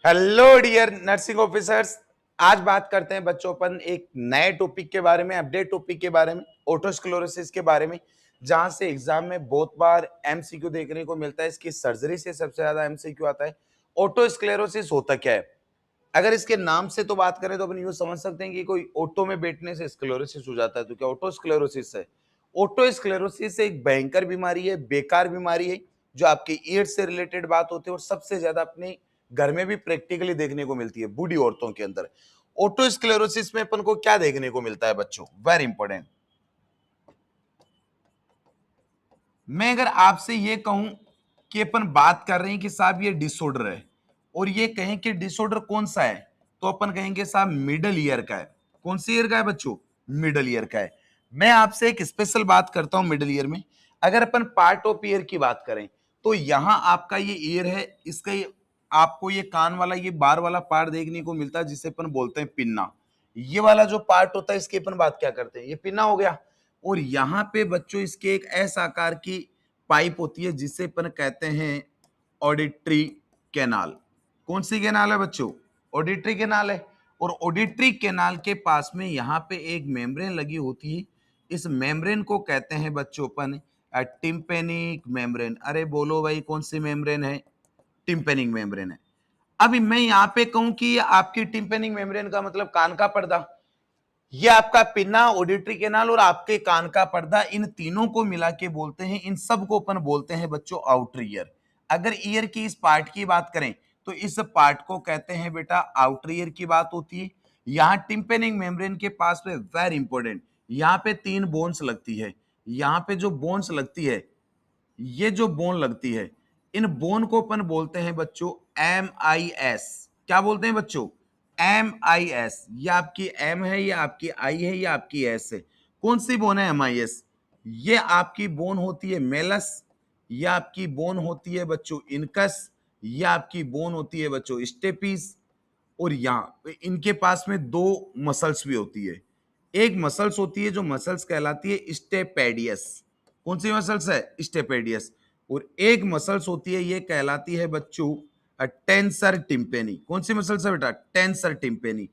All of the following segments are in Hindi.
Hello dear nursing officers. आज बात करते हैं बच्चों अपन एक नए टॉपिक के बारे में, अपडेट टॉपिक के बारे में, ओटोस्क्लेरोसिस के बारे में, जहां से एग्जाम में बहुत बार एमसीक्यू देखने को मिलता है। इसकी सर्जरी से सबसे ज्यादा एमसीक्यू आता है। ओटोस्क्लेरोसिस होता क्या है? अगर इसके नाम से तो बात करें तो अपन यूं समझ सकते हैं कि कोई ऑटो में बैठने से स्क्लेरोसिस हो जाता है, तो क्या ओटोस्क्लेरोसिस है? ओटोस्क्लेरोसिस एक भयंकर बीमारी है, बेकार बीमारी है, जो आपके ईयर से रिलेटेड बात होती है और सबसे ज्यादा अपने घर में भी प्रैक्टिकली देखने को मिलती है बूढ़ी औरतों के अंदर। ओटोस्क्लेरोसिस में अपन को क्या देखने को मिलता है बच्चों? Very important. मैं अगर आपसे ये कहूं कि अपन बात कर रहे हैं कि साहब ये डिसऑर्डर है, और ये कहें कि डिसऑर्डर कौन सा है, तो अपन कहेंगे साहब मिडल ईयर का है। कौन सी ईयर का है बच्चों? मिडल ईयर का है। मैं आपसे एक स्पेशल बात करता हूं मिडल ईयर में। अगर अपन पार्ट ऑफ ईयर की बात करें तो यहां आपका ये ईयर है, इसका आपको ये कान वाला, ये बार वाला पार्ट देखने को मिलता है जिसे अपन बोलते हैं पिन्ना। ये वाला जो पार्ट होता है इसकी अपन बात क्या करते हैं? ये पिन्ना हो गया। और यहाँ पे बच्चों इसके एक ऐसा आकार की पाइप होती है जिसे अपन कहते हैं ऑडिटरी कैनाल। कौन सी कैनाल है बच्चों? ऑडिटरी कैनाल है। और ऑडिटरी कैनाल के पास में यहाँ पे एक मेम्ब्रेन लगी होती है। इस मेम्ब्रेन को कहते हैं बच्चों अपन टिम्पेनिक मेम्ब्रेन। अरे बोलो भाई, कौन सी मेम्ब्रेन है? टिम्पेनिक मेम्ब्रेन है। अभी मैं यहाँ पे कहूं कि आपकी टिम्पेनिक मेम्ब्रेन का मतलब कान का पर्दा, ये आपका पिन्ना, ऑडिटरी कैनाल और आपके कान का पर्दा, इन तीनों को मिला के बोलते हैं, इन सब को अपन बोलते हैं बच्चों आउटर ईयर। अगर ईयर की इस पार्ट की बात करें तो इस पार्ट को कहते हैं बेटा आउटर ईयर की बात होती है। यहाँ टिम्पेनिक मेम्ब्रेन के पास में वेरी इंपॉर्टेंट, यहाँ पे तीन बोन्स लगती है। यहाँ पे जो बोन्स लगती है, ये जो बोन लगती है, इन बोन को अपन बोलते हैं बच्चों MIS। क्या बोलते हैं बच्चों? MIS। ये आपकी M है, ये आपकी I है, ये आपकी S है। कौन सी बोन है MIS? ये आपकी बोन होती है मेलस, ये आपकी बोन होती है बच्चों इनकस, ये आपकी बोन होती है बच्चों स्टेपिस। और यहां इनके पास में दो मसल्स भी होती है। एक मसल्स होती है जो मसल्स कहलाती है स्टेपेडियस। कौन सी मसल्स है? स्टेपेडियस। और एक मसल्स होती है, ये कहलाती है बच्चों टेंसर टिम्पेनी। कौन सी मसल्स है बेटा? टेंसर टिम्पेनी।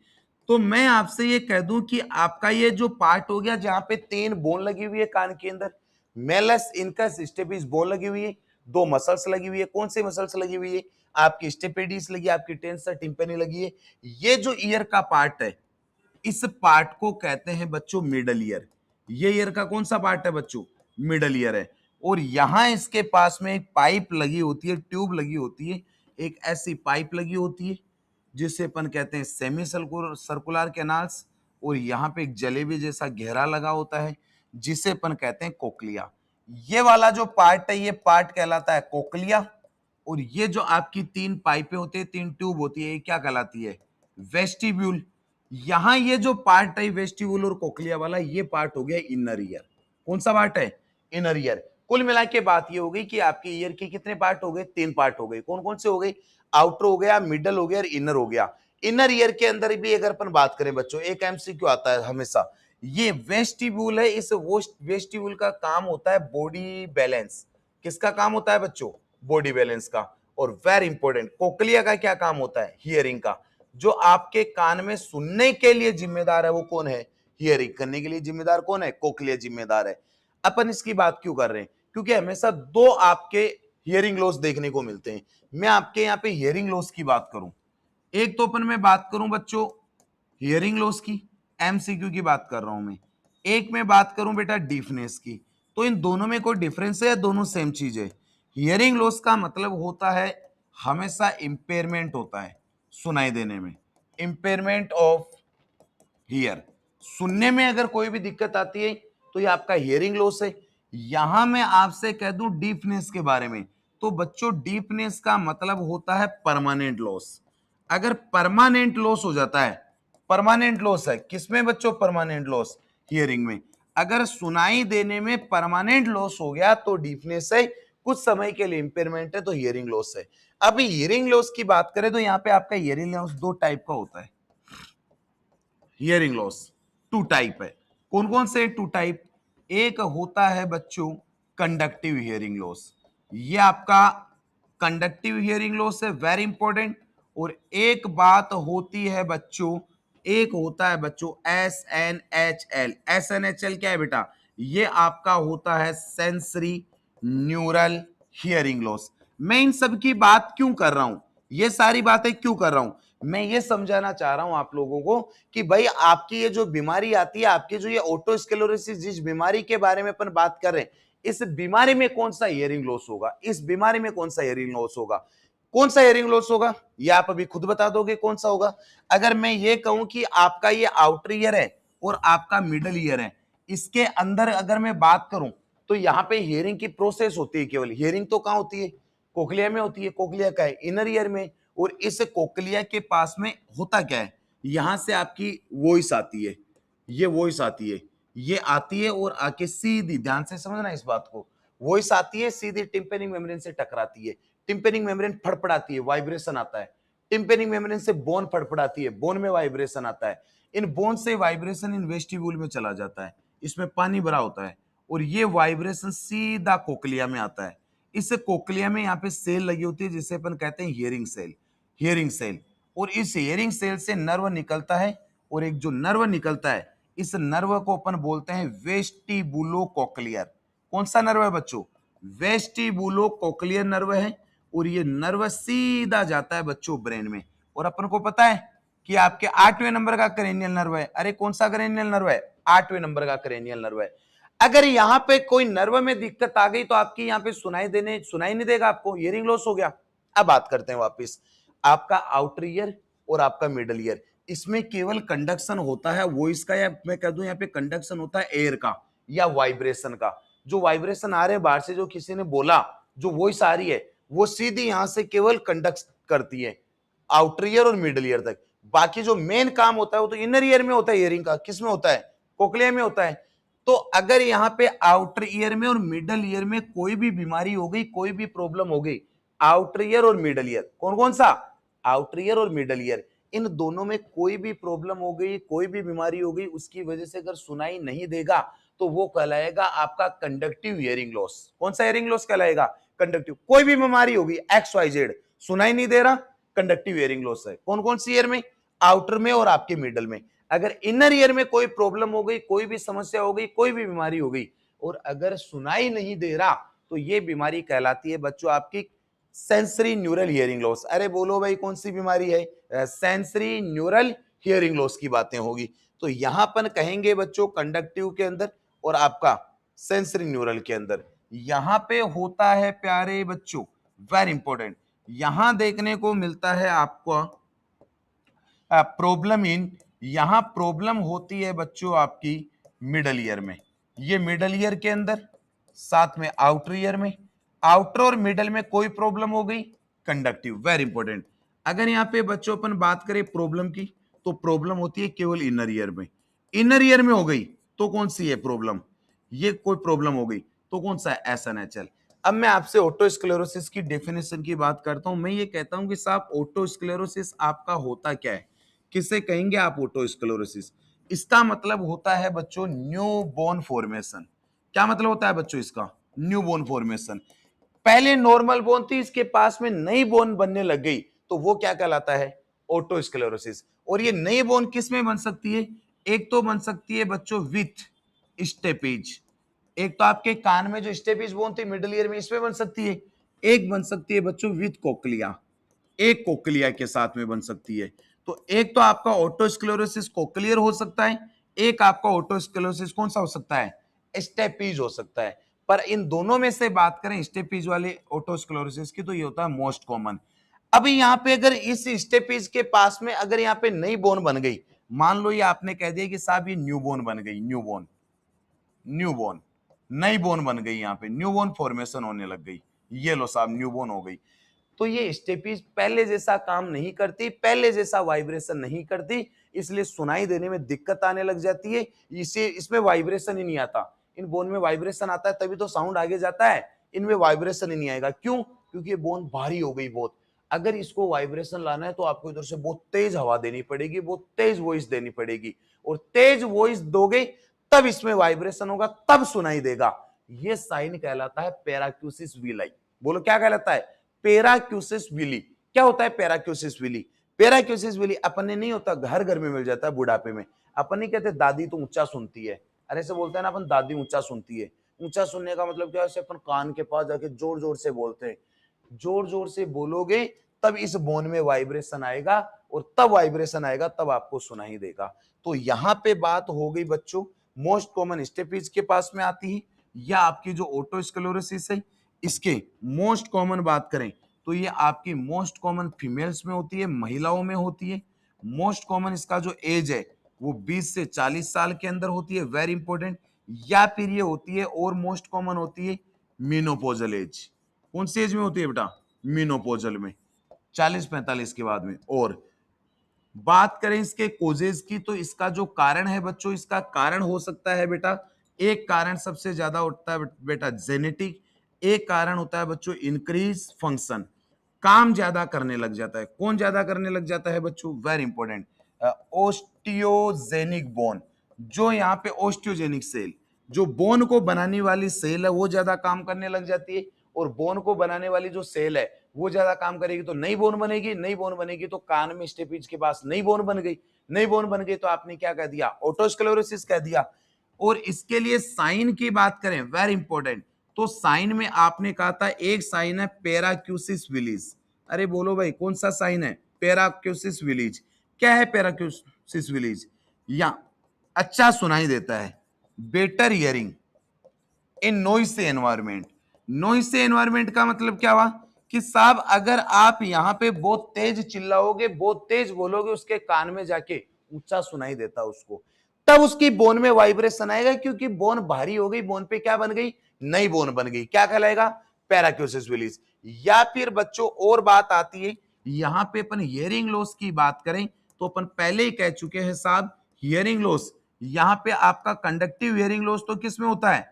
तो मैं आपसे ये कह दूं कि आपका ये जो पार्ट हो गया जहां पे तीन बोन लगी हुई है कान के अंदर, मेलस इनकस स्टेपिस बोन लगी हुई है, दो मसल्स लगी हुई है। कौन सी मसल्स लगी हुई है? आपकी स्टेपेडिस लगी, आपकी टेंसर टिम्पेनी लगी है। ये जो ईयर का पार्ट है, इस पार्ट को कहते हैं बच्चों मिडल ईयर। ये ईयर का कौन सा पार्ट है बच्चों? मिडल ईयर है। और यहां इसके पास में एक पाइप लगी होती है, ट्यूब लगी होती है, एक ऐसी पाइप लगी होती है जिसे अपन कहते हैं सेमी सर्कुलर कैनाल्स। और यहाँ पे एक जलेबी जैसा घेरा लगा होता है जिसे अपन कहते हैं कोक्लिया। ये वाला जो पार्ट है, ये पार्ट कहलाता है कोक्लिया। और ये जो आपकी तीन पाइपें होती है, तीन ट्यूब होती है, ये क्या कहलाती है? वेस्टिब्यूल। यहां ये जो पार्ट है वेस्टिब्यूल और कोक्लिया वाला, ये पार्ट हो गया इनर ईयर। कौन सा पार्ट है? Inner ear. कुल मिला के बात ये हो गई कि आपके ईयर के कितने पार्ट हो गए? तीन पार्ट हो गए। कौन कौन से हो गए? आउटर हो गया, मिडल हो गया और इनर हो गया। इनर ईयर के अंदर भी अगर अपन बात करें बच्चों, एक एमसीक्यू आता है हमेशा, ये वेस्टिब्यूल है। इस वेस्टिब्यूल का काम होता है बॉडी बैलेंस। किसका काम होता है बच्चों? बॉडी बैलेंस का। और वेरी इंपॉर्टेंट, कोक्लिया का क्या काम होता है? हियरिंग का। जो आपके कान में सुनने के लिए जिम्मेदार है वो कौन है? हियरिंग करने के लिए जिम्मेदार कौन है? कोक्लिया जिम्मेदार है। अपन इसकी बात क्यों कर रहे हैं? क्योंकि हमेशा दो आपके हियरिंग लॉस देखने को मिलते हैं। मैं आपके यहाँ पे हियरिंग लॉस की बात करूं, एक तो अपन मैं बात करूं बच्चों हियरिंग लॉस की, एमसीक्यू की बात कर रहा हूं मैं। एक में बात करूं बेटा डीफनेस की। तो इन दोनों में कोई डिफरेंस है या दोनों सेम चीज है? हियरिंग लॉस का मतलब होता है हमेशा इंपेयरमेंट होता है सुनाई देने में, इंपेयरमेंट ऑफ हियर। सुनने में अगर कोई भी दिक्कत आती है तो ये आपका हियरिंग लॉस है। यहां मैं आपसे कह दूं डीफनेस के बारे में, तो बच्चों डीफनेस का मतलब होता है परमानेंट लॉस। अगर परमानेंट लॉस हो जाता है, परमानेंट लॉस है किसमें बच्चों? परमानेंट लॉस हियरिंग में। अगर सुनाई देने में परमानेंट लॉस हो गया तो डीफनेस है, कुछ समय के लिए इंपेयरमेंट है तो हियरिंग लॉस है। अभी हियरिंग लॉस की बात करें तो यहाँ पे आपका हियरिंग लॉस दो टाइप का होता है। हियरिंग लॉस टू टाइप है। कौन कौन से टू टाइप? एक होता है बच्चों कंडक्टिव हियरिंग लॉस, ये आपका कंडक्टिव हियरिंग लॉस है, वेरी इंपॉर्टेंट। और एक बात होती है बच्चों, एक होता है बच्चों SNHL। SNHL क्या है बेटा? ये आपका होता है सेंसरी न्यूरल हियरिंग लॉस। मैं इन सब की बात क्यों कर रहा हूं, ये सारी बातें क्यों कर रहा हूं? मैं ये समझाना चाह रहा हूं आप लोगों को कि भाई आपकी ये जो बीमारी आती है, आपकी जो ये ऑटोस्क्लेरोसिस, जिस बीमारी के बारे में अपन बात कर रहे हैं, इस बीमारी में कौन सा हियरिंग लॉस होगा? इस बीमारी में कौन सा हियरिंग लॉस होगा? कौन सा हियरिंग लॉस होगा? ये आप अभी खुद बता दोगे कौन सा होगा। अगर मैं ये कहूं कि आपका ये आउटर ईयर है और आपका मिडल ईयर है, इसके अंदर अगर मैं बात करूं तो यहां पे हियरिंग की प्रोसेस होती है। केवल हियरिंग तो कहां होती है? कोक्लिया में होती है। कोक्लिया का है इनर ईयर में, और इस कोक्लिया के पास में होता क्या है, यहां से आपकी वॉइस आती है, ये वॉइस आती है, ये आती है और आके सीधी, ध्यान से समझना इस बात को, वॉइस आती है सीधी टिम्पेनिक मेम्ब्रेन से टकराती है। टिम्पेनिक मेम्ब्रेन फड़फड़ाती है, वाइब्रेशन आता है। टिम्पेनिक मेम्ब्रेन से बोन फड़फड़ाती है, बोन में वाइब्रेशन आता है। इन बोन से वाइब्रेशन इन वेस्टिब्यूल में चला जाता है, इसमें पानी भरा होता है, और ये वाइब्रेशन सीधा कोक्लिया में आता है। इस कोक्लिया में यहाँ पे सेल लगी होती है जिसे अपन कहते हैं हियरिंग सेल, हियरिंग सेल। और इस हियरिंग सेल से नर्व निकलता है, और एक जो नर्व निकलता है, इस नर्व को अपन बोलते हैं वेस्टिबुलो कोक्लियर। कौन सा नर्व है बच्चों? वेस्टिबुलो कोक्लियर नर्व है। और ये नर्व सीधा जाता है बच्चों ब्रेन में। और अपन को पता है कि आपके 8वें नंबर का क्रेनियल नर्व है। अरे कौन सा क्रेनियल नर्व है? 8वें नंबर का क्रेनियल नर्व है। अगर यहां पे कोई नर्व में दिक्कत आ गई तो आपकी यहां पे सुनाई नहीं देगा आपको, हियरिंग लॉस हो गया। अब बात करते हैं वापस, आपका आउटर ईयर और आपका मिडल ईयर, इसमें केवल कंडक्शन होता है वॉइस का, या मैं कह दूं यहाँ पे कंडक्शन होता है एयर का या वाइब्रेशन का। जो वाइब्रेशन आ रहे हैं बाहर से, जो किसी ने बोला, जो वॉइस आ रही है, वो सीधी यहां से केवल कंडक्ट करती है आउटर ईयर और मिडल ईयर तक। बाकी जो मेन काम होता है वो तो इनर ईयर में होता है। हियरिंग का किस में होता है? कोक्लिया में होता है। तो अगर यहाँ पे आउटर ईयर में और मिडल ईयर में कोई भी बीमारी हो गई, कोई भी प्रॉब्लम हो गई, आउटर ईयर और मिडल ईयर, कौन कौन सा? आउटर ईयर और मिडल ईयर, इन दोनों में कोई भी प्रॉब्लम हो गई, कोई भी बीमारी हो गई, उसकी वजह से अगर सुनाई नहीं देगा तो वो कहलाएगा आपका कंडक्टिव हियरिंग लॉस। कौन सा हियरिंग लॉस कहलाएगा? कंडक्टिव। कोई भी बीमारी होगी XYZ, सुनाई नहीं दे रहा, कंडक्टिव हियरिंग लॉस है। कौन कौन सी ईयर में? आउटर में और आपके मिडल में। अगर इनर ईयर में कोई प्रॉब्लम हो गई, कोई भी समस्या हो गई, कोई भी बीमारी हो गई, और अगर सुनाई नहीं दे रहा, तो ये बीमारी कहलाती है बच्चों आपकी सेंसरी न्यूरल हियरिंग लॉस। अरे बोलो भाई कौन सी बीमारी है? सेंसरी न्यूरल हियरिंग लॉस की बातें होगी। तो यहां पर कहेंगे बच्चों कंडक्टिव के अंदर और आपका सेंसरी न्यूरल के अंदर। यहां पे होता है प्यारे बच्चों, वेरी इंपॉर्टेंट, यहां देखने को मिलता है आपको प्रॉब्लम इन, यहां प्रॉब्लम होती है बच्चों आपकी मिडल ईयर में। ये मिडल ईयर के अंदर, साथ में आउटर ईयर में। आउटर और मिडल में कोई प्रॉब्लम हो गई, कंडक्टिव, वेरी इंपॉर्टेंट। अगर यहाँ पे बच्चों अपन बात करें प्रॉब्लम की, तो प्रॉब्लम होती है केवल इनर ईयर में। इनर ईयर में हो गई तो कौन सी है प्रॉब्लम? ये कोई प्रॉब्लम हो गई तो कौन सा है? SNHL। अब मैं आपसे ऑटोस्क्लेरोसिस की डेफिनेशन की बात करता हूं। मैं ये कहता हूं कि साहब ऑटोस्क्लेरोसिस आपका होता क्या है? किसे कहेंगे आप ऑटोस्क्लेरोसिस? इसका मतलब होता है बच्चों न्यू बोन फॉर्मेशन। क्या मतलब होता है बच्चों इसका? New bone formation. पहले नॉर्मल बोन थी, इसके पास में नई बोन बनने लग गई, तो वो क्या कहलाता है? ऑटोस्क्लेरोसिस। और ये नई बोन किस में बन सकती है? एक तो बन सकती है बच्चों विथ स्टेपेज, एक तो आपके कान में जो स्टेपेज बोन थी मिडिल ईयर में, इसमें बन सकती है। एक बन सकती है बच्चों विथ कोक्लिया, एक कोक्लिया के साथ में बन सकती है। तो एक तो आपका ऑटोस्क्लेरोसिस कोक्लियर हो सकता है, एक आपका ऑटोस्क्लेरोसिस कौन सा हो सकता है? स्टेपीज हो सकता है। पर इन दोनों में से बात करें स्टेपीज वाले ऑटोस्क्लेरोसिस की, तो ये होता है मोस्ट कॉमन। अभी यहाँ पे अगर इस स्टेपीज के पास में अगर यहाँ पे नई बोन बन गई, मान लो ये आपने कह दिया कि साहब ये न्यू बोन बन गई, न्यू बोन, न्यू बोन, नई बोन बन गई, यहाँ पे न्यू बोन फॉर्मेशन होने लग गई, ये लो साहब न्यू बोन हो गई। तो ये स्टेपीज पहले जैसा काम नहीं करती, पहले जैसा वाइब्रेशन नहीं करती, इसलिए सुनाई देने में दिक्कत आने लग जाती है। इसे इसमें वाइब्रेशन ही नहीं आता। इन बोन में वाइब्रेशन आता है तभी तो साउंड आगे जाता है, इनमें वाइब्रेशन ही नहीं आएगा। क्यों? क्योंकि ये बोन भारी हो गई बहुत। अगर इसको वाइब्रेशन लाना है तो आपको इधर से बहुत तेज हवा देनी पड़ेगी, बहुत तेज वॉइस देनी पड़ेगी, और तेज वॉइस दोगे तब इसमें वाइब्रेशन होगा, तब सुनाई देगा। ये साइन कहलाता है पैराक्यूसिस विलाई। बोलो क्या कहलाता है? पैराक्यूसिस विली। क्या होता है पैराक्यूसिस विली? पेराक्यूसिस विली अपन ने नहीं होता, घर घर में मिल जाता है बुढ़ापे में। अपन नहीं कहते दादी तो ऊंचा सुनती है, अरे ऐसे बोलते हैं ना अपन, दादी ऊंचा सुनती है। ऊंचा सुनने का मतलब क्या है, ऐसे अपन कान के पास जाके जोर जोर से बोलते हैं। जोर जोर से बोलोगे तब इस बोन में वाइब्रेशन आएगा, और तब वाइब्रेशन आएगा तब आपको सुनाई देगा। तो यहां पे बात हो गई बच्चों, मोस्ट कॉमन स्टेपीज के पास में आती है, या आपकी जो ओटोस्क्लेरोसिस है इसके मोस्ट कॉमन बात करें तो ये आपकी मोस्ट कॉमन फीमेल्स में होती है, महिलाओं में होती है। मोस्ट कॉमन इसका जो एज है वो 20 से 40 साल के अंदर होती है, वेरी इंपॉर्टेंट। या फिर ये होती है और मोस्ट कॉमन होती है मीनोपोजल एज। कौन सी एज में होती है बेटा? मीनोपोजल में, 40-45 के बाद में। और बात करें इसके कोजेज की तो इसका जो कारण है बच्चों, इसका कारण हो सकता है बेटा, एक कारण सबसे ज्यादा होता है बेटा जेनेटिक, एक कारण होता है बच्चों इंक्रीज फंक्शन, काम ज्यादा करने लग जाता है। कौन ज्यादा करने लग जाता है बच्चों? Very important, osteogenic bone. जो यहाँ पे ओस्टियोजेनिक सेल, जो बोन को बनाने वाली सेल है वो ज्यादा काम करने लग जाती है, और बोन को बनाने वाली जो सेल है वो ज्यादा काम करेगी तो नई बोन बनेगी, नई बोन बनेगी तो कान में स्टेपीज के पास नई बोन बन गई, नई बोन बन गई तो आपने क्या कह दिया? ओटोस्क्लेरोसिस कह दिया। और इसके लिए साइन की बात करें, वेरी इंपॉर्टेंट, तो साइन में आपने कहा था एक साइन है पेराक्यूसिस विलीज। अरे बोलो भाई कौन सा साइन है? पेराक्यूसिस विलीज। क्या है पेराक्यूसिस विलीज? या अच्छा सुनाई देता है, बेटर हियरिंग इन नॉइसी एनवायरमेंट। नॉइसी एनवायरमेंट का मतलब क्या हुआ कि साहब अगर आप यहां पे बहुत तेज चिल्लाओगे, बहुत तेज बोलोगे, उसके कान में जाके ऊंचा सुनाई देता उसको, तब उसकी बोन में वाइब्रेशन आएगा, क्योंकि बोन भारी हो गई, बोन पे क्या बन गई? नई बोन बन गई। क्या कहलाएगा? पैराक्यूसिस विलीज। या फिर बच्चों और बात आती है, यहां पे अपन हियरिंग लॉस की बात करें तो अपन पहले ही कह चुके हैं साहब, हियरिंग लॉस यहां पे आपका कंडक्टिव हियरिंग लॉस तो किस में होता है?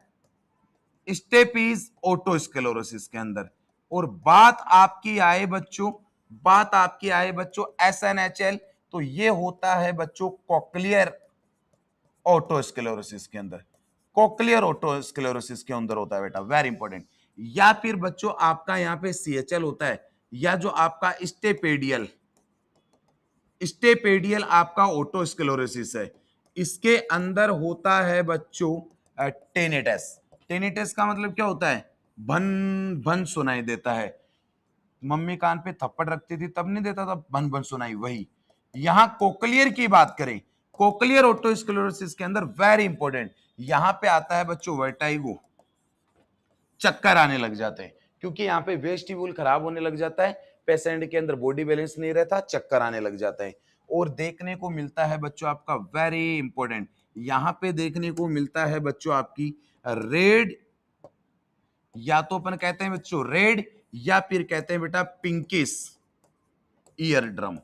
स्टेपीज ओटोस्क्लेरोसिस के अंदर। और बात आपकी आए बच्चों, बात आपकी आए बच्चों एसएनएचएल, तो ये होता है बच्चों कोक्लियर ओटोस्क्लेरोसिस के अंदर, कोक्लियर ओटोस्क्लेरोसिस के अंदर होता है बेटा, वेरी इंपॉर्टेंट। या फिर बच्चों आपका यहां पे सीएचएल होता है, या जो आपका स्टेपेडियल, स्टेपेडियल आपका ओटोस्क्लेरोसिस है, इसके अंदर होता है बच्चों टेनिटस। टेनिटस का मतलब क्या होता है? भन भन सुनाई देता है। मम्मी कान पे थप्पड़ रखती थी तब नहीं देता था भन भन सुनाई, वही। यहां कोक्लियर की बात करें, कोक्लियर ओटोस्क्लेरोसिस के अंदर वेरी इंपॉर्टेंट, यहां पे आता है बच्चों वर्टाइगो, चक्कर आने लग जाते हैं, क्योंकि यहाँ पे वेस्टिब्यूल खराब होने लग जाता है, पेशेंट के अंदर बॉडी बैलेंस नहीं रहता, चक्कर आने लग जाता है। और देखने को मिलता है बच्चों आपका वेरी इंपॉर्टेंट, यहां पे देखने को मिलता है बच्चों आपकी रेड, या तो अपन कहते हैं बच्चों रेड, या फिर कहते हैं बेटा pinkish ear drum.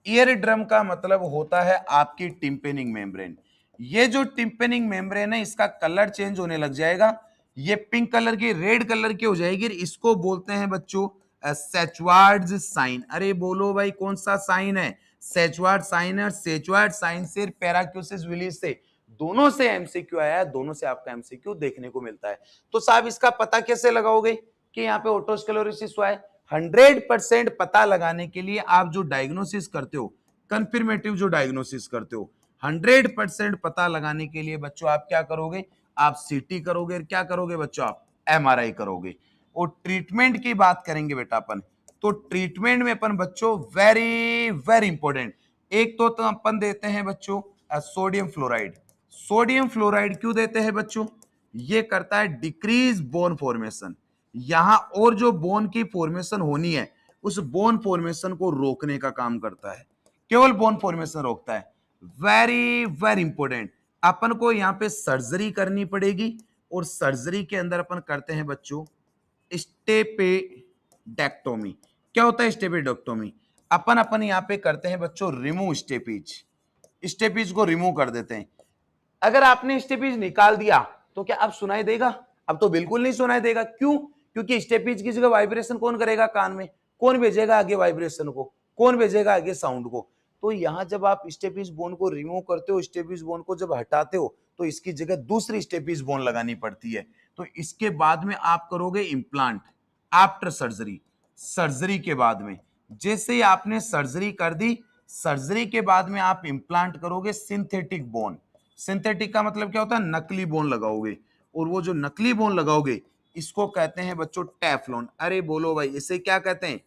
Ear drum का मतलब होता है आपकी टिम्पेनिंग मेम्ब्रेन। ये जो टिम्पेनिंग मेम्ब्रेन है इसका कलर चेंज होने लग जाएगा, ये पिंक कलर की रेड कलर की हो जाएगी, इसको बोलते हैं बच्चों सेचवार्ड्स साइन। अरे बोलो भाई कौन सा साइन है? सेचवार्ड साइन है। सेचवार्ड साइन से पैराक्यूसिस विलीज से दोनों से एमसीक्यू आया है, दोनों से आपका एमसीक्यू देखने को मिलता है। तो साहब इसका पता कैसे लगाओगे कि यहाँ पे ओटोस्क्लेरोसिस हुआ है? 100% पता लगाने के लिए आप जो डायग्नोसिस करते हो, कंफर्मेटिव जो डायग्नोसिस करते हो, 100% पता लगाने के लिए बच्चों आप क्या करोगे? आप सीटी करोगे, क्या करोगे बच्चों? आप एमआरआई करोगे। और ट्रीटमेंट की बात करेंगे बेटा अपन, तो ट्रीटमेंट में अपन बच्चों वेरी वेरी इंपॉर्टेंट, एक तो अपन देते हैं बच्चों सोडियम फ्लोराइड। सोडियम फ्लोराइड क्यों देते हैं बच्चों? ये करता है डिक्रीज बोन फॉर्मेशन, यहां और जो बोन की फॉर्मेशन होनी है उस बोन फॉर्मेशन को रोकने का काम करता है, केवल बोन फॉर्मेशन रोकता है। वेरी वेरी इंपॉर्टेंट, अपन को यहां पे सर्जरी करनी पड़ेगी, और सर्जरी के अंदर अपन करते हैं बच्चों स्टेपेडेक्टोमी। क्या होता है स्टेपेडेक्टोमी? अपन अपन यहां पे करते हैं बच्चों रिमूव स्टेपीज, स्टेपीज को रिमूव कर देते हैं। अगर आपने स्टेपीज निकाल दिया तो क्या अब सुनाई देगा? अब तो बिल्कुल नहीं सुनाई देगा। क्यों? क्योंकि स्टेपीज की जगह वाइब्रेशन कौन करेगा कान में? कौन भेजेगा आगे वाइब्रेशन को? कौन भेजेगा आगे साउंड को? तो यहां जब आप स्टेपीज बोन को रिमूव करते हो, स्टेपीज बोन को जब हटाते हो, तो इसकी जगह दूसरी स्टेपीज बोन लगानी पड़ती है। तो इसके बाद में आप करोगे इम्प्लांट आफ्टर सर्जरी, सर्जरी के बाद में। जैसे ही आपने सर्जरी कर दी, सर्जरी के बाद में आप इम्प्लांट करोगे सिंथेटिक बोन। सिंथेटिक का मतलब क्या होता है? नकली बोन लगाओगे, और वो जो नकली बोन लगाओगे इसको कहते हैं बच्चों टेफ्लॉन। अरे बोलो भाई, इसे क्या कहते हैं?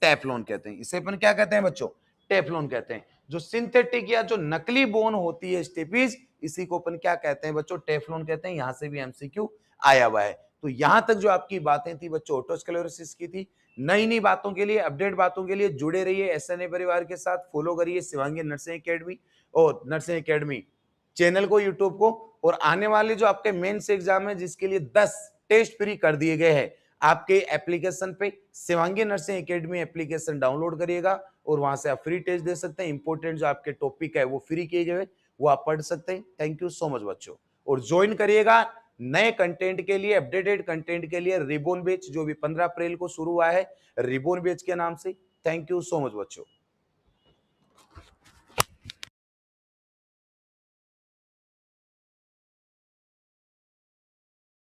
टेफ्लॉन कहते हैं। इसे अपन क्या कहते हैं बच्चों? टेफ्लॉन कहते हैं। जो सिंथेटिक या जो नकली बोन होती है स्टेपीज, इसी को अपन क्या कहते हैं बच्चों? टेफ्लॉन कहते हैं। यहां से भी एमसीक्यू आया हुआ है। तो यहां तक जो आपकी बातें थी बच्चों ओटोस्क्लेरोसिस की थी। नई नई बातों के लिए, अपडेट बातों के लिए जुड़े रहिए एसएनए परिवार के साथ। फॉलो करिए शिवांगी नर्सिंग एकेडमी और नर्सिंग एकेडमी चैनल को, यूट्यूब को। और आने वाले जो आपके मेंस एग्जाम है जिसके लिए 10 टेस्ट फ्री कर दिए गए हैं आपके एप्लीकेशन पे, Shivangi nursing academy application download करिएगा और वहां से आप फ्री टेस्ट दे सकते हैं। इंपॉर्टेंट जो आपके टॉपिक है वो फ्री किए गए, वो आप पढ़ सकते हैं। थैंक यू सो मच बच्चों। और ज्वाइन करिएगा नए कंटेंट के लिए, अपडेटेड कंटेंट के लिए रिबोन बैच जो भी 15 अप्रैल को शुरू हुआ है, रिबोन बैच के नाम से। थैंक यू सो मच बच्चों।